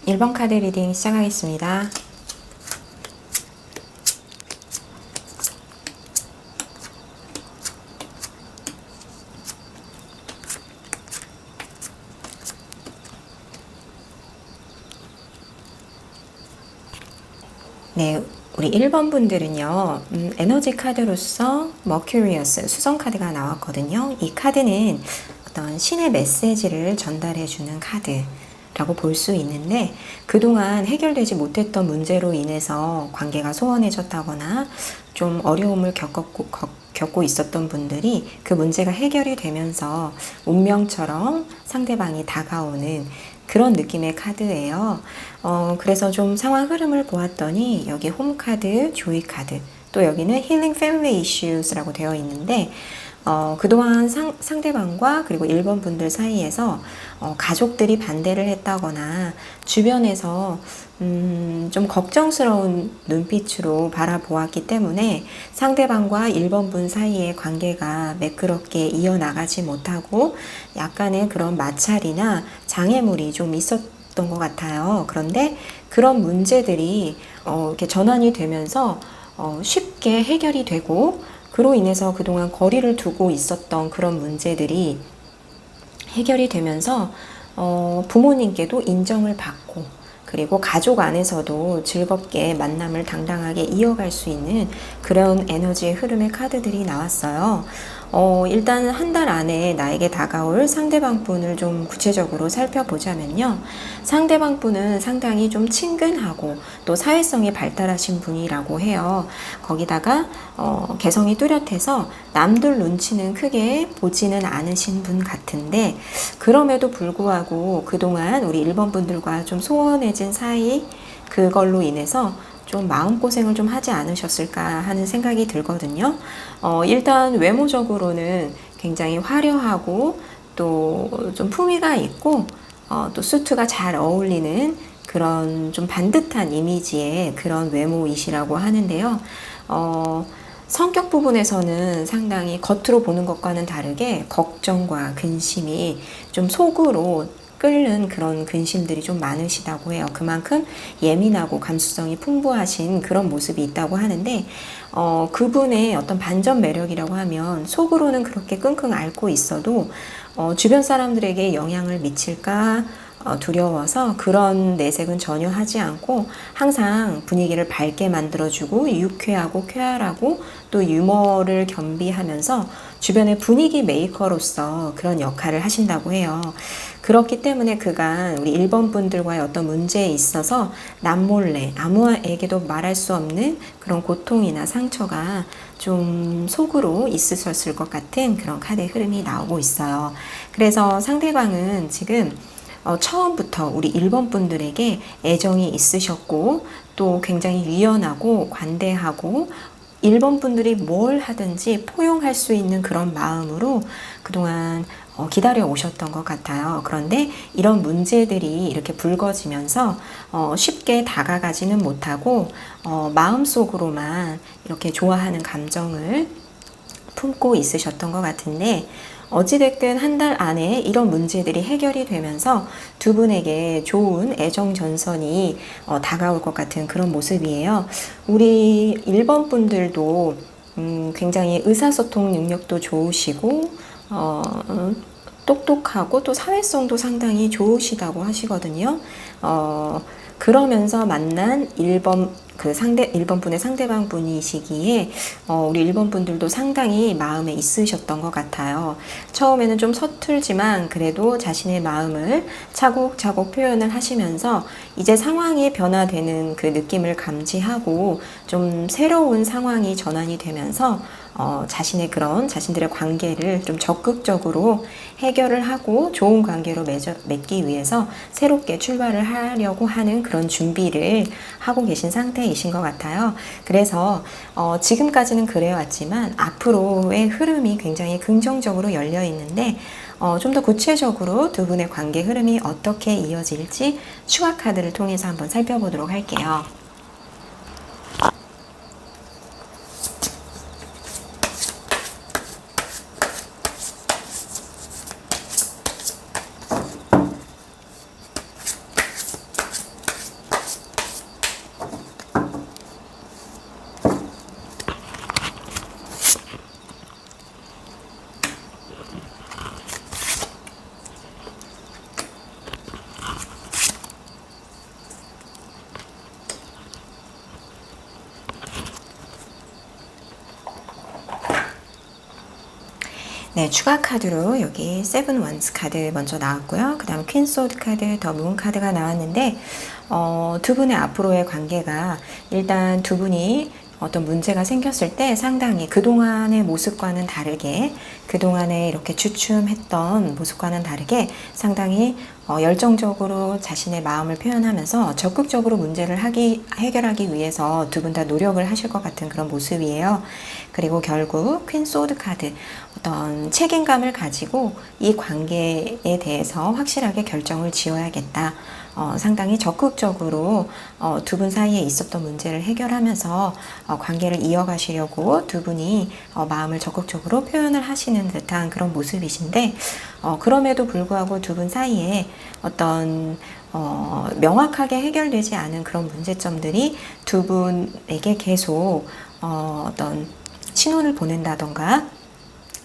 1번 카드 리딩 시작하겠습니다. 네, 우리 1번 분들은요, 에너지 카드로서 머큐리어스, 수성 카드가 나왔거든요. 이 카드는 어떤 신의 메시지를 전달해주는 카드라고 볼 수 있는데, 그동안 해결되지 못했던 문제로 인해서 관계가 소원해졌다거나 좀 어려움을 겪고 있었던 분들이 그 문제가 해결이 되면서 운명처럼 상대방이 다가오는 그런 느낌의 카드예요. 그래서 좀 상황 흐름을 보았더니 여기 홈 카드, 조이 카드, 또 여기는 힐링 패밀리 이슈스라고 되어 있는데 그동안 상대방과 그리고 1번 분들 사이에서 가족들이 반대를 했다거나 주변에서 좀 걱정스러운 눈빛으로 바라보았기 때문에 상대방과 1번 분 사이의 관계가 매끄럽게 이어나가지 못하고 약간의 그런 마찰이나 장애물이 좀 있었던 것 같아요. 그런데 그런 문제들이 이렇게 전환이 되면서 쉽게 해결이 되고 그로 인해서 그동안 거리를 두고 있었던 그런 문제들이 해결이 되면서 부모님께도 인정을 받고 그리고 가족 안에서도 즐겁게 만남을 당당하게 이어갈 수 있는 그런 에너지의 흐름의 카드들이 나왔어요. 일단 한 달 안에 나에게 다가올 상대방 분을 좀 구체적으로 살펴보자면요. 상대방 분은 상당히 좀 친근하고 또 사회성이 발달하신 분이라고 해요. 거기다가 개성이 뚜렷해서 남들 눈치는 크게 보지는 않으신 분 같은데 그럼에도 불구하고 그동안 우리 1번 분들과 좀 소원해진 사이 그걸로 인해서 좀 마음고생을 좀 하지 않으셨을까 하는 생각이 들거든요. 일단 외모적으로는 굉장히 화려하고 또 좀 품위가 있고 또 수트가 잘 어울리는 그런 좀 반듯한 이미지의 그런 외모이시라고 하는데요. 성격 부분에서는 상당히 겉으로 보는 것과는 다르게 걱정과 근심이 좀 속으로 끓는 그런 근심들이 좀 많으시다고 해요. 그만큼 예민하고 감수성이 풍부하신 그런 모습이 있다고 하는데 그분의 어떤 반전 매력이라고 하면 속으로는 그렇게 끙끙 앓고 있어도 주변 사람들에게 영향을 미칠까 두려워서 그런 내색은 전혀 하지 않고 항상 분위기를 밝게 만들어주고 유쾌하고 쾌활하고 또 유머를 겸비하면서 주변의 분위기 메이커로서 그런 역할을 하신다고 해요. 그렇기 때문에 그간 우리 1번 분들과의 어떤 문제에 있어서 남몰래 아무에게도 말할 수 없는 그런 고통이나 상처가 좀 속으로 있으셨을 것 같은 그런 카드의 흐름이 나오고 있어요. 그래서 상대방은 지금 처음부터 우리 1번 분들에게 애정이 있으셨고 또 굉장히 유연하고 관대하고 1번 분들이 뭘 하든지 포용할 수 있는 그런 마음으로 그동안 기다려 오셨던 것 같아요. 그런데 이런 문제들이 이렇게 불거지면서 쉽게 다가가지는 못하고 마음속으로만 이렇게 좋아하는 감정을 품고 있으셨던 것 같은데 어찌됐든 한 달 안에 이런 문제들이 해결이 되면서 두 분에게 좋은 애정 전선이 다가올 것 같은 그런 모습이에요. 우리 1번 분들도 굉장히 의사소통 능력도 좋으시고 똑똑하고 또 사회성도 상당히 좋으시다고 하시거든요. 그러면서 만난 1번 분의 상대방 분이시기에 우리 1번 분들도 상당히 마음에 있으셨던 것 같아요. 처음에는 좀 서툴지만 그래도 자신의 마음을 차곡차곡 표현을 하시면서 이제 상황이 변화되는 그 느낌을 감지하고 좀 새로운 상황이 전환이 되면서 자신들의 관계를 좀 적극적으로 해결을 하고 좋은 관계로 맺기 위해서 새롭게 출발을 하려고 하는 그런 준비를 하고 계신 상태이신 것 같아요. 그래서 지금까지는 그래왔지만 앞으로의 흐름이 굉장히 긍정적으로 열려 있는데 좀 더 구체적으로 두 분의 관계 흐름이 어떻게 이어질지 추가 카드를 통해서 한번 살펴보도록 할게요. 네, 추가 카드로 여기 세븐 원스 카드 먼저 나왔고요. 그 다음 퀸 소드 카드, 더 문 카드가 나왔는데 두 분의 앞으로의 관계가 일단 두 분이 어떤 문제가 생겼을 때 상당히 그동안의 모습과는 다르게, 그동안에 이렇게 주춤했던 모습과는 다르게 상당히 열정적으로 자신의 마음을 표현하면서 적극적으로 문제를 해결하기 위해서 두 분 다 노력을 하실 것 같은 그런 모습이에요. 그리고 결국 퀸 소드 카드, 어떤 책임감을 가지고 이 관계에 대해서 확실하게 결정을 지어야겠다. 상당히 적극적으로 두 분 사이에 있었던 문제를 해결하면서 관계를 이어가시려고 두 분이 마음을 적극적으로 표현을 하시는 듯한 그런 모습이신데, 그럼에도 불구하고 두 분 사이에 어떤 명확하게 해결되지 않은 그런 문제점들이 두 분에게 계속 어떤 신호를 보낸다던가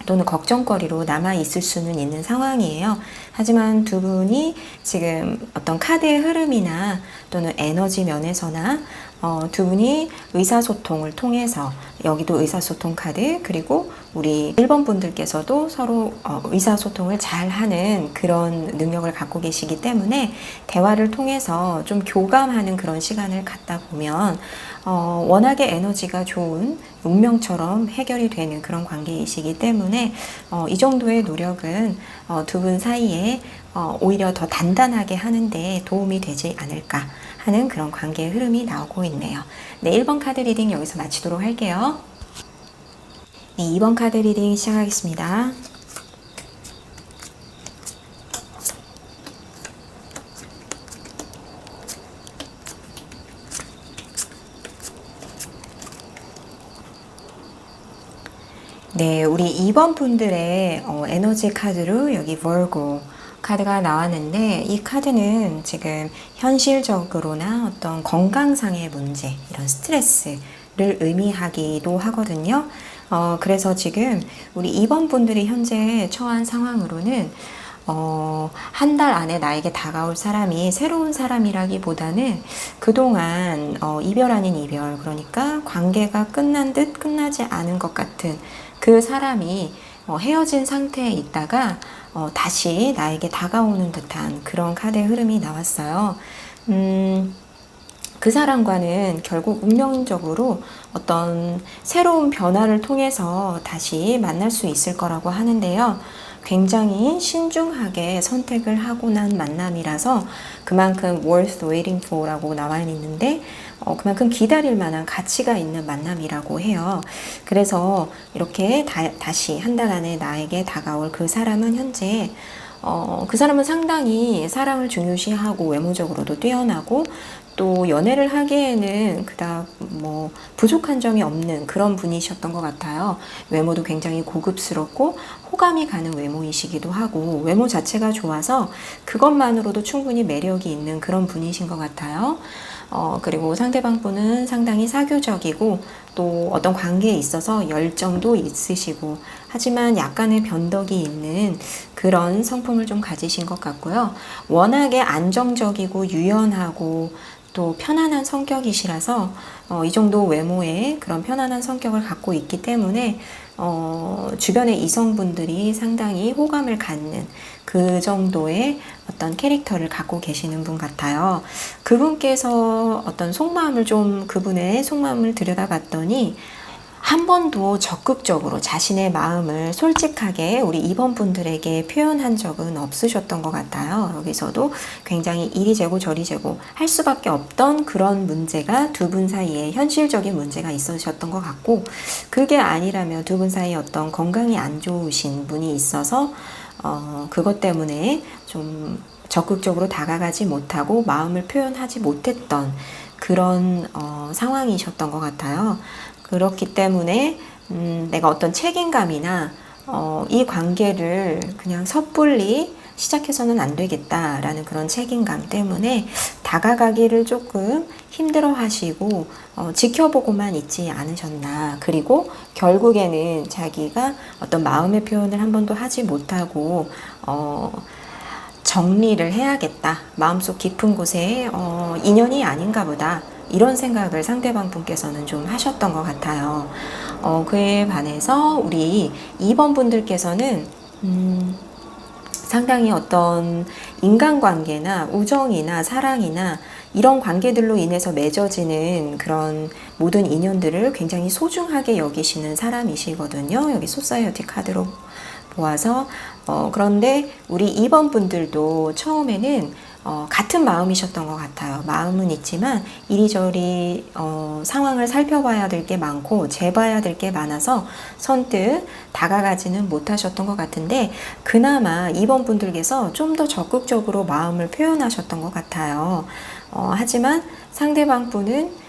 또는 걱정거리로 남아 있을 수는 있는 상황이에요. 하지만 두 분이 지금 어떤 카드의 흐름이나 또는 에너지 면에서나 두 분이 의사소통을 통해서, 여기도 의사소통 카드, 그리고 우리 1번 분들께서도 서로 의사소통을 잘 하는 그런 능력을 갖고 계시기 때문에 대화를 통해서 좀 교감하는 그런 시간을 갖다 보면 워낙에 에너지가 좋은 운명처럼 해결이 되는 그런 관계이시기 때문에 이 정도의 노력은 두 분 사이에 오히려 더 단단하게 하는데 도움이 되지 않을까 하는 그런 관계의 흐름이 나오고 있네요. 네, 1번 카드 리딩 여기서 마치도록 할게요. 네, 2번 카드 리딩 시작하겠습니다. 네, 우리 2번 분들의 에너지 카드로 여기 Virgo 카드가 나왔는데, 이 카드는 지금 현실적으로나 어떤 건강상의 문제, 이런 스트레스를 의미하기도 하거든요. 그래서 지금 우리 2번 분들이 현재 처한 상황으로는 한 달 안에 나에게 다가올 사람이 새로운 사람이라기보다는 그동안 이별 아닌 이별, 그러니까 관계가 끝난 듯 끝나지 않은 것 같은 그 사람이 헤어진 상태에 있다가 다시 나에게 다가오는 듯한 그런 카드의 흐름이 나왔어요. 그 사람과는 결국 운명적으로 어떤 새로운 변화를 통해서 다시 만날 수 있을 거라고 하는데요. 굉장히 신중하게 선택을 하고 난 만남이라서 그만큼 worth waiting for 라고 나와 있는데 그만큼 기다릴 만한 가치가 있는 만남이라고 해요. 그래서 이렇게 다시 한 달 안에 나에게 다가올 그 사람은 현재 그 사람은 상당히 사랑을 중요시하고 외모적으로도 뛰어나고 또 연애를 하기에는 그닥 뭐 부족한 점이 없는 그런 분이셨던 것 같아요. 외모도 굉장히 고급스럽고 호감이 가는 외모이시기도 하고 외모 자체가 좋아서 그것만으로도 충분히 매력이 있는 그런 분이신 것 같아요. 그리고 상대방 분은 상당히 사교적이고 또 어떤 관계에 있어서 열정도 있으시고 하지만 약간의 변덕이 있는 그런 성품을 좀 가지신 것 같고요. 워낙에 안정적이고 유연하고 또 편안한 성격이시라서 이 정도 외모에 그런 편안한 성격을 갖고 있기 때문에 주변의 이성분들이 상당히 호감을 갖는 그 정도의 어떤 캐릭터를 갖고 계시는 분 같아요. 그분께서 어떤 그분의 속마음을 들여다봤더니 한 번도 적극적으로 자신의 마음을 솔직하게 우리 2번 분들에게 표현한 적은 없으셨던 것 같아요. 여기서도 굉장히 이리 재고 저리 재고 할 수밖에 없던 그런 문제가 두 분 사이에 현실적인 문제가 있으셨던 것 같고, 그게 아니라면 두 분 사이에 어떤 건강이 안 좋으신 분이 있어서 그것 때문에 좀 적극적으로 다가가지 못하고 마음을 표현하지 못했던 그런 상황이셨던 것 같아요. 그렇기 때문에 내가 어떤 책임감이나 이 관계를 그냥 섣불리 시작해서는 안 되겠다라는 그런 책임감 때문에 다가가기를 조금 힘들어 하시고 지켜보고만 있지 않으셨나. 그리고 결국에는 자기가 어떤 마음의 표현을 한 번도 하지 못하고 정리를 해야겠다, 마음속 깊은 곳에 인연이 아닌가 보다, 이런 생각을 상대방 분께서는 좀 하셨던 것 같아요. 그에 반해서 우리 2번 분들께서는 상당히 어떤 인간관계나 우정이나 사랑이나 이런 관계들로 인해서 맺어지는 그런 모든 인연들을 굉장히 소중하게 여기시는 사람이시거든요. 여기 소사이어티 카드로 보아서 그런데 우리 2번 분들도 처음에는 같은 마음이셨던 것 같아요. 마음은 있지만 이리저리 상황을 살펴봐야 될 게 많고 재봐야 될 게 많아서 선뜻 다가가지는 못하셨던 것 같은데 그나마 2번 분들께서 좀 더 적극적으로 마음을 표현하셨던 것 같아요. 하지만 상대방 분은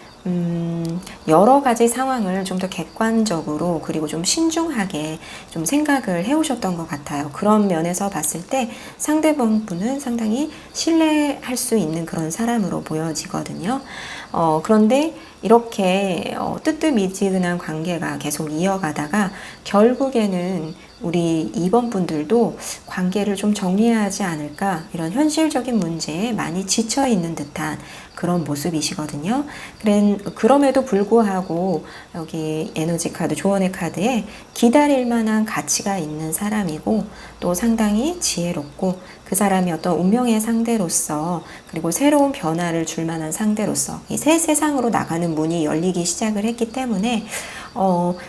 여러 가지 상황을 좀 더 객관적으로 그리고 좀 신중하게 좀 생각을 해오셨던 것 같아요. 그런 면에서 봤을 때 상대방 분은 상당히 신뢰할 수 있는 그런 사람으로 보여지거든요. 그런데 이렇게 뜨뜻미지근한 관계가 계속 이어가다가 결국에는 우리 2번 분들도 관계를 좀 정리해야 하지 않을까 이런 현실적인 문제에 많이 지쳐 있는 듯한 그런 모습이시거든요. 그럼에도 불구하고 여기 에너지 카드, 조언의 카드에 기다릴 만한 가치가 있는 사람이고 또 상당히 지혜롭고 그 사람이 어떤 운명의 상대로서 그리고 새로운 변화를 줄 만한 상대로서 이 새 세상으로 나가는 문이 열리기 시작을 했기 때문에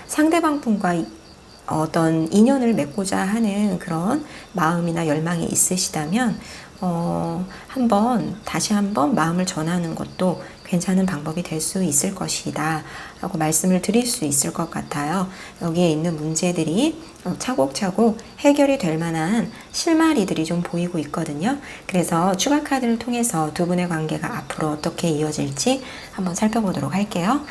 상대방 분과 어떤 인연을 맺고자 하는 그런 마음이나 열망이 있으시다면 다시 한번 마음을 전하는 것도 괜찮은 방법이 될 수 있을 것이다 라고 말씀을 드릴 수 있을 것 같아요. 여기에 있는 문제들이 차곡차곡 해결이 될 만한 실마리들이 좀 보이고 있거든요. 그래서 추가 카드를 통해서 두 분의 관계가 앞으로 어떻게 이어질지 한번 살펴보도록 할게요.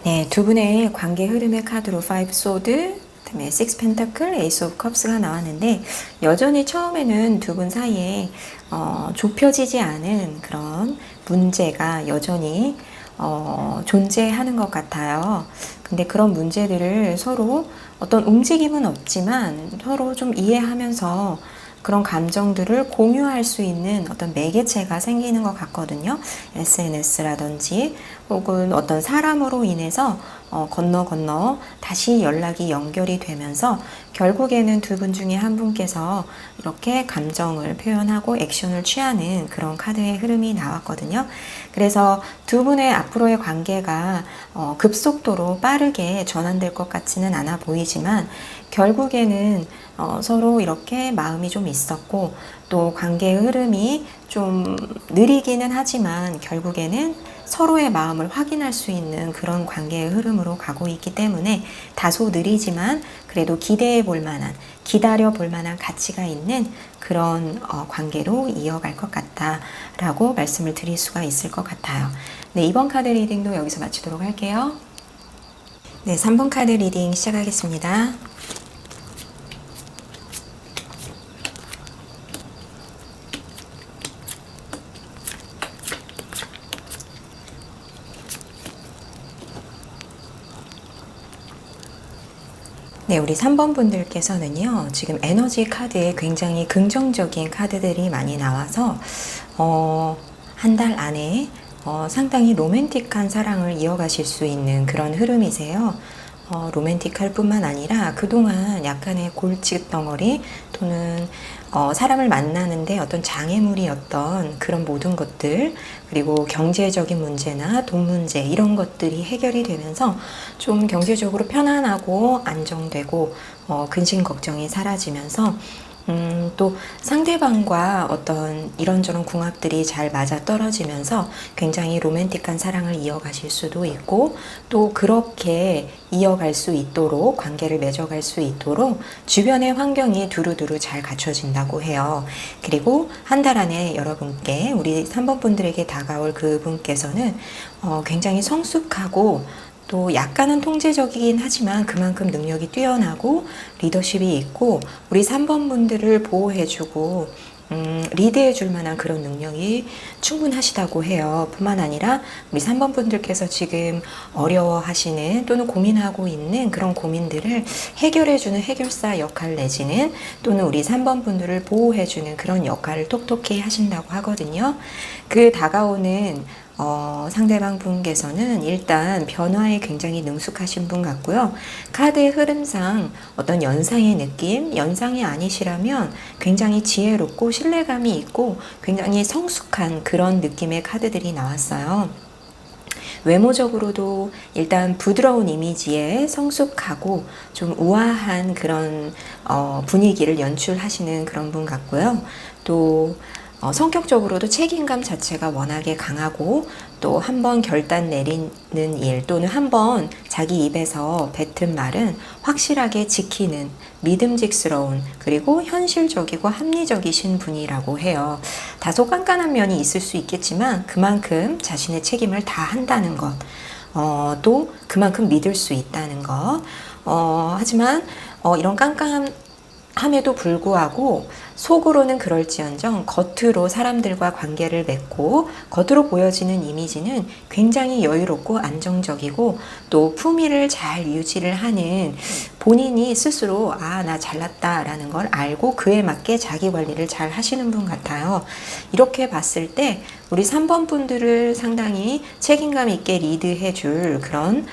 네, 두 분의 관계 흐름의 카드로 5 소드, 그다음에 6 펜타클, 에이스 오브 컵스가 나왔는데 여전히 처음에는 두 분 사이에 좁혀지지 않은 그런 문제가 여전히 존재하는 것 같아요. 근데 그런 문제들을 서로 어떤 움직임은 없지만 서로 좀 이해하면서 그런 감정들을 공유할 수 있는 어떤 매개체가 생기는 것 같거든요. SNS라든지 혹은 어떤 사람으로 인해서 건너 다시 연락이 연결이 되면서 결국에는 두 분 중에 한 분께서 이렇게 감정을 표현하고 액션을 취하는 그런 카드의 흐름이 나왔거든요. 그래서 두 분의 앞으로의 관계가 급속도로 빠르게 전환될 것 같지는 않아 보이지만 결국에는 서로 이렇게 마음이 좀 있었고 또 관계의 흐름이 좀 느리기는 하지만 결국에는 서로의 마음을 확인할 수 있는 그런 관계의 흐름으로 가고 있기 때문에 다소 느리지만 그래도 기대해 볼 만한, 기다려 볼 만한 가치가 있는 그런 관계로 이어갈 것 같다라고 말씀을 드릴 수가 있을 것 같아요. 네, 이번 카드 리딩도 여기서 마치도록 할게요. 네, 3번 카드 리딩 시작하겠습니다. 네, 우리 3번 분들께서는요, 지금 에너지 카드에 굉장히 긍정적인 카드들이 많이 나와서, 한 달 안에 상당히 로맨틱한 사랑을 이어가실 수 있는 그런 흐름이세요. 로맨틱할 뿐만 아니라 그동안 약간의 골칫덩어리 또는 사람을 만나는데 어떤 장애물이었던 그런 모든 것들, 그리고 경제적인 문제나 돈 문제 이런 것들이 해결이 되면서 좀 경제적으로 편안하고 안정되고 근심 걱정이 사라지면서 또 상대방과 어떤 이런저런 궁합들이 잘 맞아 떨어지면서 굉장히 로맨틱한 사랑을 이어가실 수도 있고, 또 그렇게 이어갈 수 있도록, 관계를 맺어갈 수 있도록 주변의 환경이 두루두루 잘 갖춰진다고 해요. 그리고 한 달 안에 여러분께, 우리 3번 분들에게 다가올 그분께서는 굉장히 성숙하고 또 약간은 통제적이긴 하지만 그만큼 능력이 뛰어나고 리더십이 있고, 우리 3번 분들을 보호해주고 리드해 줄 만한 그런 능력이 충분하시다고 해요. 뿐만 아니라 우리 3번 분들께서 지금 어려워하시는 또는 고민하고 있는 그런 고민들을 해결해 주는 해결사 역할 내지는 또는 우리 3번 분들을 보호해 주는 그런 역할을 톡톡히 하신다고 하거든요. 그 다가오는 상대방 분께서는 일단 변화에 굉장히 능숙하신 분 같고요. 카드의 흐름상 어떤 연상의 느낌, 연상이 아니시라면 굉장히 지혜롭고 신뢰감이 있고 굉장히 성숙한 그런 느낌의 카드들이 나왔어요. 외모적으로도 일단 부드러운 이미지에 성숙하고 좀 우아한 그런 분위기를 연출하시는 그런 분 같고요. 또 성격적으로도 책임감 자체가 워낙에 강하고, 또 한번 결단 내리는 일 또는 한번 자기 입에서 뱉은 말은 확실하게 지키는 믿음직스러운, 그리고 현실적이고 합리적이신 분이라고 해요. 다소 깐깐한 면이 있을 수 있겠지만 그만큼 자신의 책임을 다 한다는 것, 또 그만큼 믿을 수 있다는 것. 하지만 이런 깐깐함에도 불구하고 속으로는 그럴지언정 겉으로 사람들과 관계를 맺고 겉으로 보여지는 이미지는 굉장히 여유롭고 안정적이고, 또 품위를 잘 유지를 하는, 본인이 스스로 나 잘났다 라는 걸 알고 그에 맞게 자기 관리를 잘 하시는 분 같아요. 이렇게 봤을 때 우리 3번 분들을 상당히 책임감 있게 리드해 줄 그런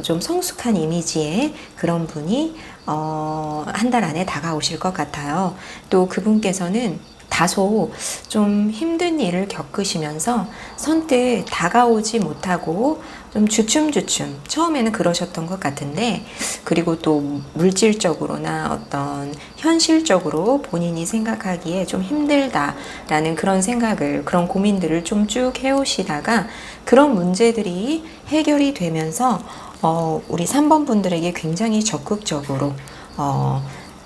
좀 성숙한 이미지의 그런 분이 한 달 안에 다가오실 것 같아요. 또 그분께서는 다소 좀 힘든 일을 겪으시면서 선뜻 다가오지 못하고 좀 주춤주춤 처음에는 그러셨던 것 같은데, 그리고 또 물질적으로나 어떤 현실적으로 본인이 생각하기에 좀 힘들다라는 그런 생각을, 그런 고민들을 좀 쭉 해오시다가 그런 문제들이 해결이 되면서 우리 3번 분들에게 굉장히 적극적으로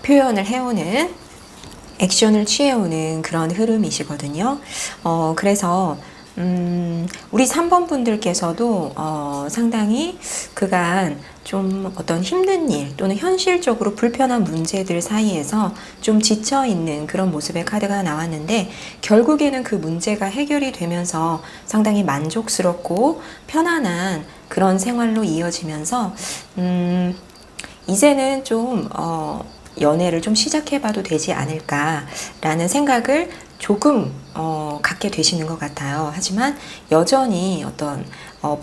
표현을 해오는, 액션을 취해오는 그런 흐름이시거든요. 그래서 우리 3번 분들께서도 상당히 그간 좀 어떤 힘든 일 또는 현실적으로 불편한 문제들 사이에서 좀 지쳐있는 그런 모습의 카드가 나왔는데, 결국에는 그 문제가 해결이 되면서 상당히 만족스럽고 편안한 그런 생활로 이어지면서 이제는 좀 연애를 좀 시작해봐도 되지 않을까라는 생각을 조금 갖게 되시는 것 같아요. 하지만 여전히 어떤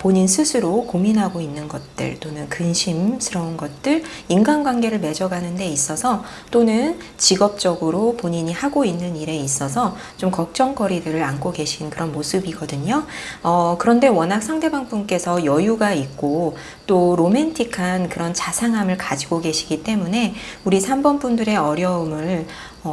본인 스스로 고민하고 있는 것들 또는 근심스러운 것들, 인간관계를 맺어가는 데 있어서 또는 직업적으로 본인이 하고 있는 일에 있어서 좀 걱정거리들을 안고 계신 그런 모습이거든요. 그런데 워낙 상대방 분께서 여유가 있고 또 로맨틱한 그런 자상함을 가지고 계시기 때문에 우리 3번 분들의 어려움을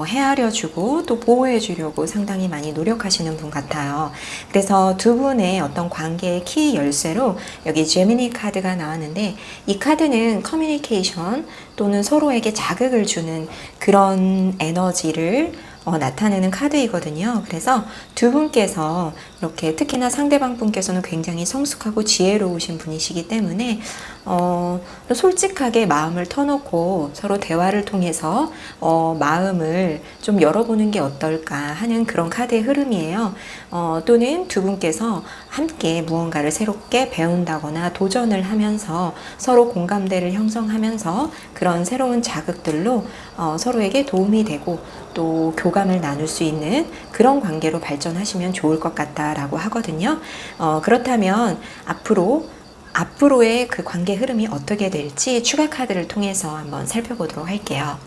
헤아려 주고 또 보호해 주려고 상당히 많이 노력하시는 분 같아요. 그래서 두 분의 어떤 관계의 키 열쇠로 여기 제미니 카드가 나왔는데, 이 카드는 커뮤니케이션 또는 서로에게 자극을 주는 그런 에너지를 나타내는 카드이거든요. 그래서 두 분께서 이렇게, 특히나 상대방 분께서는 굉장히 성숙하고 지혜로우신 분이시기 때문에 솔직하게 마음을 터놓고 서로 대화를 통해서 마음을 좀 열어보는 게 어떨까 하는 그런 카드의 흐름이에요. 또는 두 분께서 함께 무언가를 새롭게 배운다거나 도전을 하면서 서로 공감대를 형성하면서 그런 새로운 자극들로 서로에게 도움이 되고 또 교감을 나눌 수 있는 그런 관계로 발전하시면 좋을 것 같다라고 하거든요. 그렇다면 앞으로의 그 관계 흐름이 어떻게 될지 추가 카드를 통해서 한번 살펴보도록 할게요.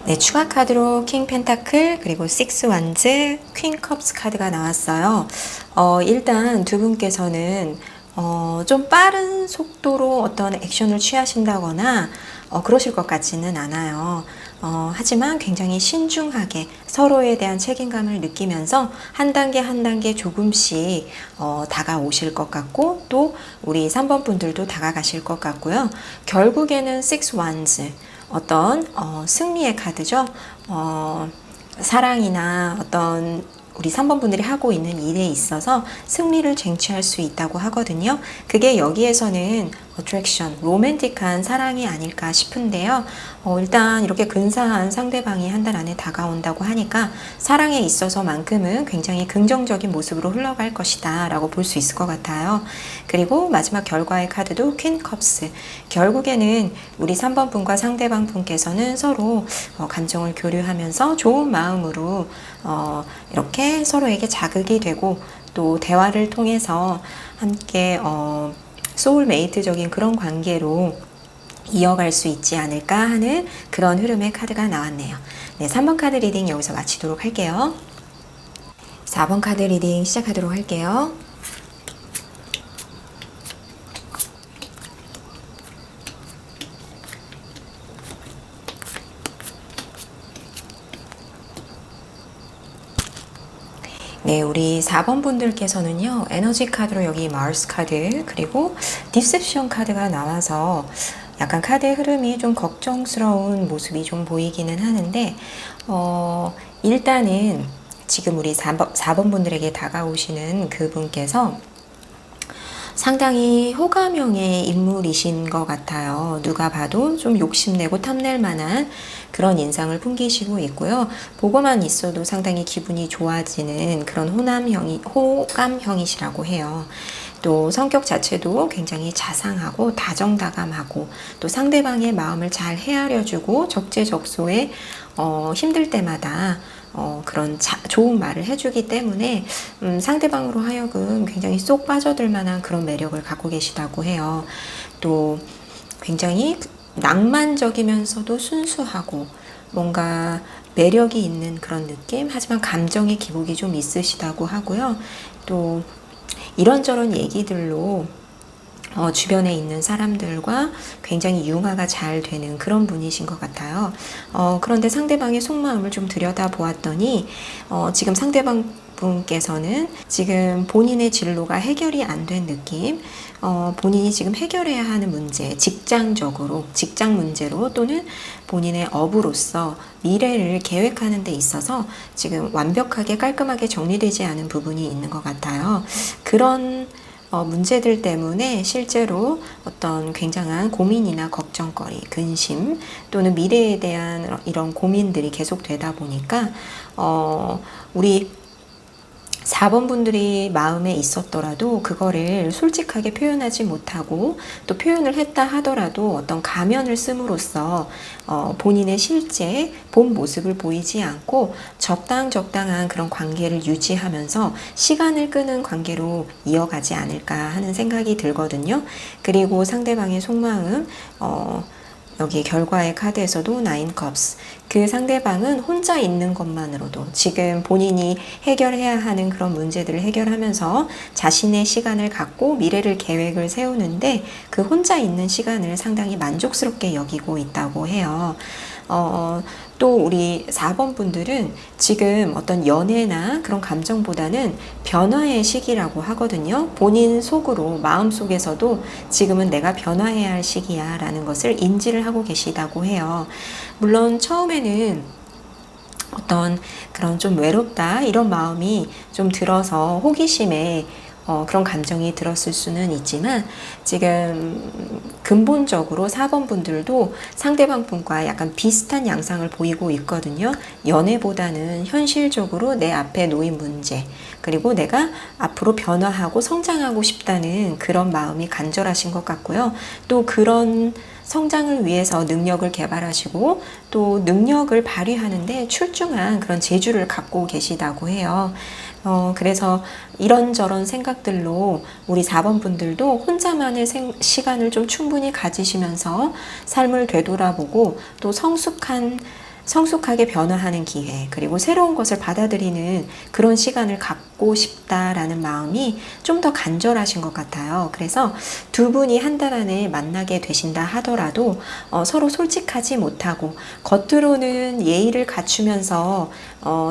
네, 추가 카드로 킹 펜타클 그리고 식스 완즈, 퀸 컵스 카드가 나왔어요. 일단 두 분께서는 좀 빠른 속도로 어떤 액션을 취하신다거나 그러실 것 같지는 않아요. 하지만 굉장히 신중하게 서로에 대한 책임감을 느끼면서 한 단계 한 단계 조금씩 다가오실 것 같고, 또 우리 3번 분들도 다가가실 것 같고요. 결국에는 Six Wands, 어떤 승리의 카드죠. 사랑이나 어떤 우리 3번 분들이 하고 있는 일에 있어서 승리를 쟁취할 수 있다고 하거든요. 그게 여기에서는 attraction, 로맨틱한 사랑이 아닐까 싶은데요. 일단 이렇게 근사한 상대방이 한 달 안에 다가온다고 하니까 사랑에 있어서만큼은 굉장히 긍정적인 모습으로 흘러갈 것이다 라고 볼 수 있을 것 같아요. 그리고 마지막 결과의 카드도 퀸 컵스. 결국에는 우리 3번 분과 상대방 분께서는 서로 감정을 교류하면서 좋은 마음으로 이렇게 서로에게 자극이 되고, 또 대화를 통해서 함께 소울메이트적인 그런 관계로 이어갈 수 있지 않을까 하는 그런 흐름의 카드가 나왔네요. 네, 3번 카드 리딩 여기서 마치도록 할게요. 4번 카드 리딩 시작하도록 할게요. 네, 우리 4번 분들께서는요, 에너지 카드로 여기 마르스 카드, 그리고 디셉션 카드가 나와서 약간 카드의 흐름이 좀 걱정스러운 모습이 좀 보이기는 하는데, 일단은 지금 우리 4번 분들에게 다가오시는 그분께서 상당히 호감형의 인물이신 것 같아요. 누가 봐도 좀 욕심내고 탐낼 만한 그런 인상을 풍기시고 있고요. 보고만 있어도 상당히 기분이 좋아지는 그런 호감형이시라고 해요. 또 성격 자체도 굉장히 자상하고 다정다감하고, 또 상대방의 마음을 잘 헤아려주고 적재적소에 힘들 때마다 그런 좋은 말을 해주기 때문에 상대방으로 하여금 굉장히 쏙 빠져들 만한 그런 매력을 갖고 계시다고 해요. 또 굉장히 낭만적이면서도 순수하고 뭔가 매력이 있는 그런 느낌, 하지만 감정의 기복이 좀 있으시다고 하고요. 또 이런저런 얘기들로 주변에 있는 사람들과 굉장히 융화가 잘 되는 그런 분이신 것 같아요. 그런데 상대방의 속마음을 좀 들여다 보았더니 지금 상대방 분께서는 지금 본인의 진로가 해결이 안 된 느낌, 본인이 지금 해결해야 하는 문제, 직장적으로, 직장 문제로, 또는 본인의 업으로서 미래를 계획하는 데 있어서 지금 완벽하게 깔끔하게 정리되지 않은 부분이 있는 것 같아요. 그런 문제들 때문에 실제로 어떤 굉장한 고민이나 걱정거리, 근심, 또는 미래에 대한 이런 고민들이 계속 되다 보니까 우리 4번 분들이 마음에 있었더라도 그거를 솔직하게 표현하지 못하고, 또 표현을 했다 하더라도 어떤 가면을 씀으로써 본인의 실제 본 모습을 보이지 않고 적당한 그런 관계를 유지하면서 시간을 끄는 관계로 이어가지 않을까 하는 생각이 들거든요. 그리고 상대방의 속마음, 여기 결과의 카드에서도 나인 컵스, 그 상대방은 혼자 있는 것만으로도 지금 본인이 해결해야 하는 그런 문제들을 해결하면서 자신의 시간을 갖고 미래를 계획을 세우는데 그 혼자 있는 시간을 상당히 만족스럽게 여기고 있다고 해요. 또 우리 4번 분들은 지금 어떤 연애나 그런 감정보다는 변화의 시기라고 하거든요. 본인 속으로, 마음속에서도 지금은 내가 변화해야 할 시기야 라는 것을 인지를 하고 계시다고 해요. 물론 처음에는 어떤 그런 좀 외롭다 이런 마음이 좀 들어서 호기심에 그런 감정이 들었을 수는 있지만, 지금 근본적으로 4번 분들도 상대방 분과 약간 비슷한 양상을 보이고 있거든요. 연애보다는 현실적으로 내 앞에 놓인 문제, 그리고 내가 앞으로 변화하고 성장하고 싶다는 그런 마음이 간절하신 것 같고요. 또 그런 성장을 위해서 능력을 개발하시고 또 능력을 발휘하는데 출중한 그런 재주를 갖고 계시다고 해요. 그래서 이런저런 생각들로 우리 4번 분들도 혼자만의 시간을 좀 충분히 가지시면서 삶을 되돌아보고 또 성숙한 성숙하게 변화하는 기회, 그리고 새로운 것을 받아들이는 그런 시간을 갖고 싶다라는 마음이 좀 더 간절하신 것 같아요. 그래서 두 분이 한 달 안에 만나게 되신다 하더라도 서로 솔직하지 못하고 겉으로는 예의를 갖추면서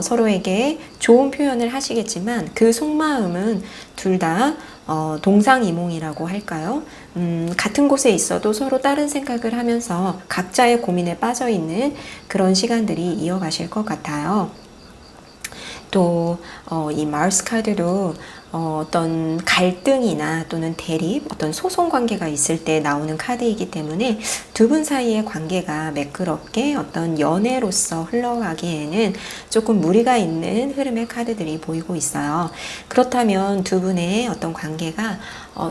서로에게 좋은 표현을 하시겠지만 그 속마음은 둘 다 동상이몽이라고 할까요? 같은 곳에 있어도 서로 다른 생각을 하면서 각자의 고민에 빠져 있는 그런 시간들이 이어가실 것 같아요. 또 이 마우스 카드도 어떤 갈등이나 또는 대립, 어떤 소송 관계가 있을 때 나오는 카드이기 때문에 두 분 사이의 관계가 매끄럽게 어떤 연애로서 흘러가기에는 조금 무리가 있는 흐름의 카드들이 보이고 있어요. 그렇다면 두 분의 어떤 관계가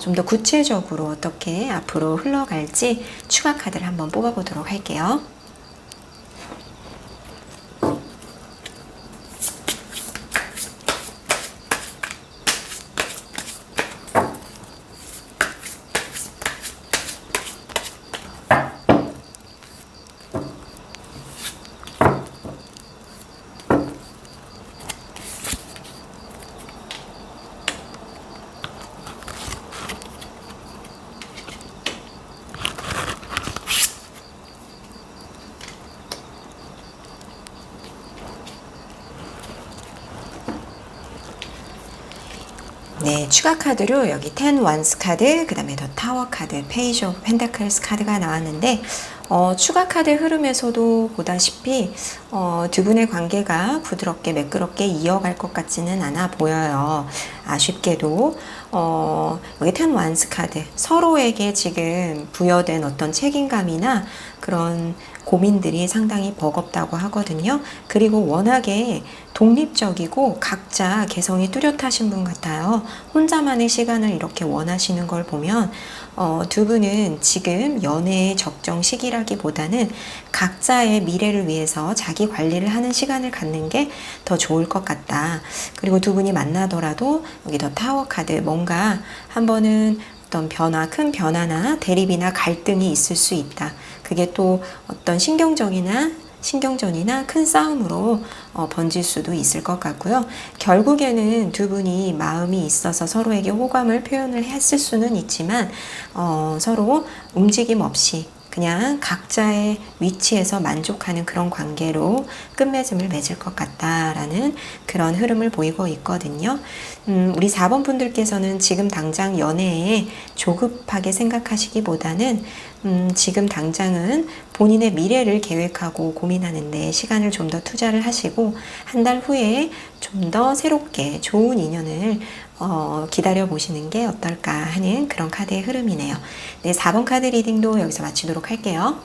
좀 더 구체적으로 어떻게 앞으로 흘러갈지 추가 카드를 한번 뽑아보도록 할게요. 네, 추가 카드로 여기 10 원스 카드, 그 다음에 더 타워 카드, 페이지 오브 펜타클스 카드가 나왔는데 추가 카드 흐름에서도 보다시피 두 분의 관계가 부드럽게 매끄럽게 이어갈 것 같지는 않아 보여요. 아쉽게도 여기 10 원스 카드, 서로에게 지금 부여된 어떤 책임감이나 그런 고민들이 상당히 버겁다고 하거든요. 그리고 워낙에 독립적이고 각자 개성이 뚜렷하신 분 같아요. 혼자만의 시간을 이렇게 원하시는 걸 보면 두 분은 지금 연애의 적정 시기라기보다는 각자의 미래를 위해서 자기 관리를 하는 시간을 갖는 게 더 좋을 것 같다. 그리고 두 분이 만나더라도 여기 더 타워 카드, 뭔가 한 번은 어떤 변화, 큰 변화나 대립이나 갈등이 있을 수 있다. 그게 또 어떤 신경전이나 큰 싸움으로 번질 수도 있을 것 같고요. 결국에는 두 분이 마음이 있어서 서로에게 호감을 표현을 했을 수는 있지만 서로 움직임 없이 그냥 각자의 위치에서 만족하는 그런 관계로 끝맺음을 맺을 것 같다라는 그런 흐름을 보이고 있거든요. 우리 4번 분들께서는 지금 당장 연애에 조급하게 생각하시기보다는 지금 당장은 본인의 미래를 계획하고 고민하는데 시간을 좀 더 투자를 하시고 한 달 후에 좀 더 새롭게 좋은 인연을 기다려 보시는 게 어떨까 하는 그런 카드의 흐름이네요. 네, 4번 카드 리딩도 여기서 마치도록 할게요.